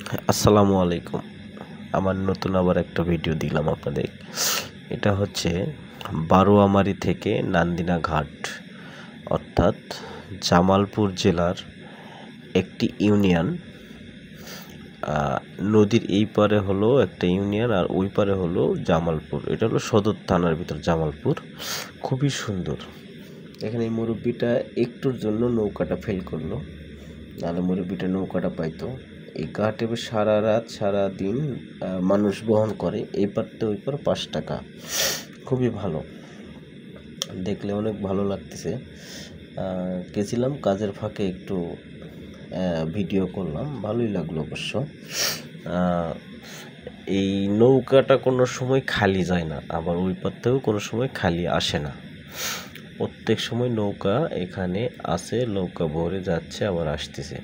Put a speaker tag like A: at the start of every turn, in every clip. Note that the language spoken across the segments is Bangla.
A: আসসালামু আলাইকুম। আমার নতুন আবার একটা ভিডিও দিলাম আপনাদের। এটা হচ্ছে বারোয়ামারি থেকে নান্দিনা ঘাট, অর্থাৎ জামালপুর জেলার একটি ইউনিয়ন। নদীর এই পারে হলো একটা ইউনিয়ন আর ওই পারে হলো জামালপুর। এটা হলো সদর থানার ভিতর জামালপুর। খুবই সুন্দর। এখানে এই মুরব্বিটা একটুর জন্য নৌকাটা ফেল করলো, নাহলে মুরব্বিটা নৌকাটা পাইতো। এই ঘাটে সারা রাত সারা দিন মানুষ বহন করে, এই পারতে ওই পার 5 টাকা। খুবই ভালো, দেখলে অনেক ভালো লাগতেছে। গেছিলাম কাজের ফাঁকে, একটু ভিডিও করলাম, ভালোই লাগলো অবশ্য। এই নৌকাটা কোনো সময় খালি যায় না, আবার ওই পারতেও কোনো সময় খালি আসে না। প্রত্যেক সময় নৌকা এখানে আসে, নৌকা ভরে যাচ্ছে আবার আসতেছে।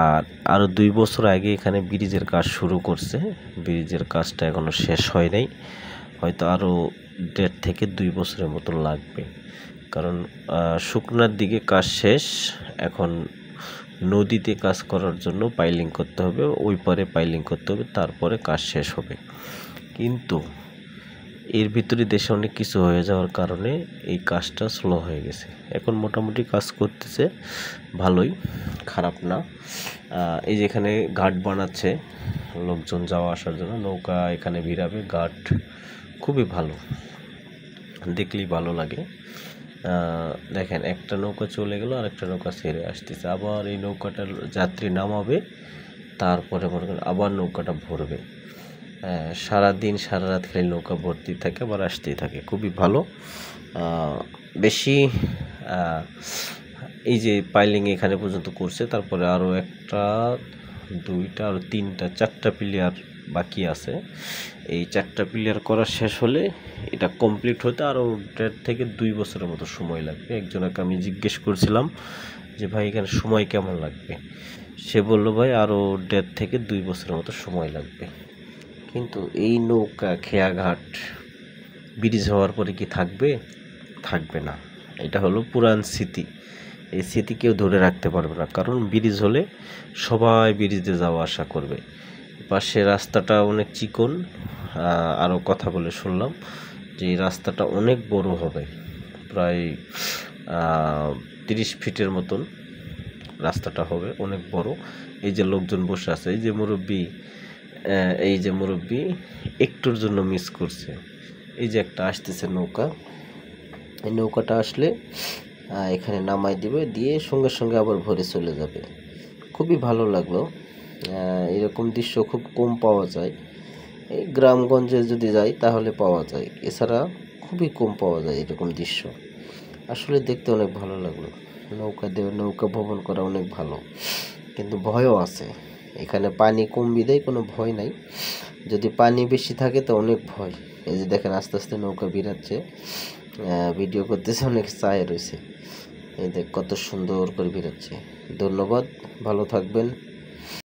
A: আর আরও 2 বছর আগে এখানে ব্রিজের কাজ শুরু করছে। ব্রিজের কাজটা এখনও শেষ হয় নাই, হয়তো আরও 1.5 থেকে 2 বছরের মতো লাগবে। কারণ শুকনার দিকে কাজ শেষ, এখন নদীতে কাজ করার জন্য পাইলিং করতে হবে, ওই পারে পাইলিং করতে হবে, তারপরে কাজ শেষ হবে। কিন্তু এর ভিতরে দেশে অনেক কিছু হয়ে যাওয়ার কারণে এই কাজটা স্লো হয়ে গেছে। এখন মোটামুটি কাজ করতেছে, ভালোই, খারাপ না। এই যে এখানে ঘাট বানাচ্ছে লোকজন যাওয়া আসার জন্য, নৌকা এখানে ভিড়াবে। ঘাট খুবই ভালো, দেখলেই ভালো লাগে। দেখেন, একটা নৌকা চলে গেল, আর একটা নৌকা ছেড়ে আসতেছে, আবার এই নৌকাটার যাত্রী নামাবে, তারপরে মনে করেন আবার নৌকাটা ভরবে। সারাদিন সারা রাত খালি নৌকা ভর্তি থাকে, আবার আসতেই থাকে। খুবই ভালো। বেশি এই যে পাইলিং এখানে পর্যন্ত করছে, তারপরে আরও 1টা 2টা আরও 3টা 4টা প্লেয়ার বাকি আছে। এই 4টা প্লেয়ার করা শেষ হলে এটা কমপ্লিট হতে আরও 1.5 থেকে 2 বছরের মতো সময় লাগবে। একজনকে আমি জিজ্ঞেস করছিলাম যে ভাই এখানে সময় কেমন লাগবে, সে বললো ভাই আরও 1.5 থেকে 2 বছরের মতো সময় লাগবে। কিন্তু এই নৌকা খেয়াঘাট ব্রিজ হওয়ার পরে কি থাকবে? থাকবে না। এটা হলো পুরান স্মৃতি, এই স্মৃতি কেউ ধরে রাখতে পারবে না। কারণ ব্রিজ হলে সবাই ব্রিজে যাওয়া আসা করবে। পাশে রাস্তাটা অনেক চিকন, আরও কথা বলে শুনলাম যে এই রাস্তাটা অনেক বড় হবে, প্রায় 30 ফিটের মতন রাস্তাটা হবে, অনেক বড়। এই যে লোকজন বসে আছে, এই যে মুরব্বি একটুর জন্য মিস করছে। এই যে একটা আসতেছে নৌকা, এই নৌকাটা আসলে এখানে নামাই দিবে, দিয়ে সঙ্গে সঙ্গে আবার ভরে চলে যাবে। খুবই ভালো লাগলো। এরকম দৃশ্য খুব কম পাওয়া যায়। এই গ্রামগঞ্জে যদি যাই তাহলে পাওয়া যায়, এছাড়া খুবই কম পাওয়া যায় এরকম দৃশ্য। আসলে দেখতে অনেক ভালো লাগলো। নৌকা ভ্রমণ করা অনেক ভালো, কিন্তু ভয়ও আছে। এখানে পানি কম বিধায় কোনো ভয় নাই, যদি পানি বেশি থাকে তো অনেক ভয়। এই যে দেখেন আস্তে আস্তে নৌকা বেরাচ্ছে, ভিডিও করতেছে, অনেক চায় রয়েছে। এই দেখ কত সুন্দর করে বেরাচ্ছে। ধন্যবাদ, ভালো থাকবেন।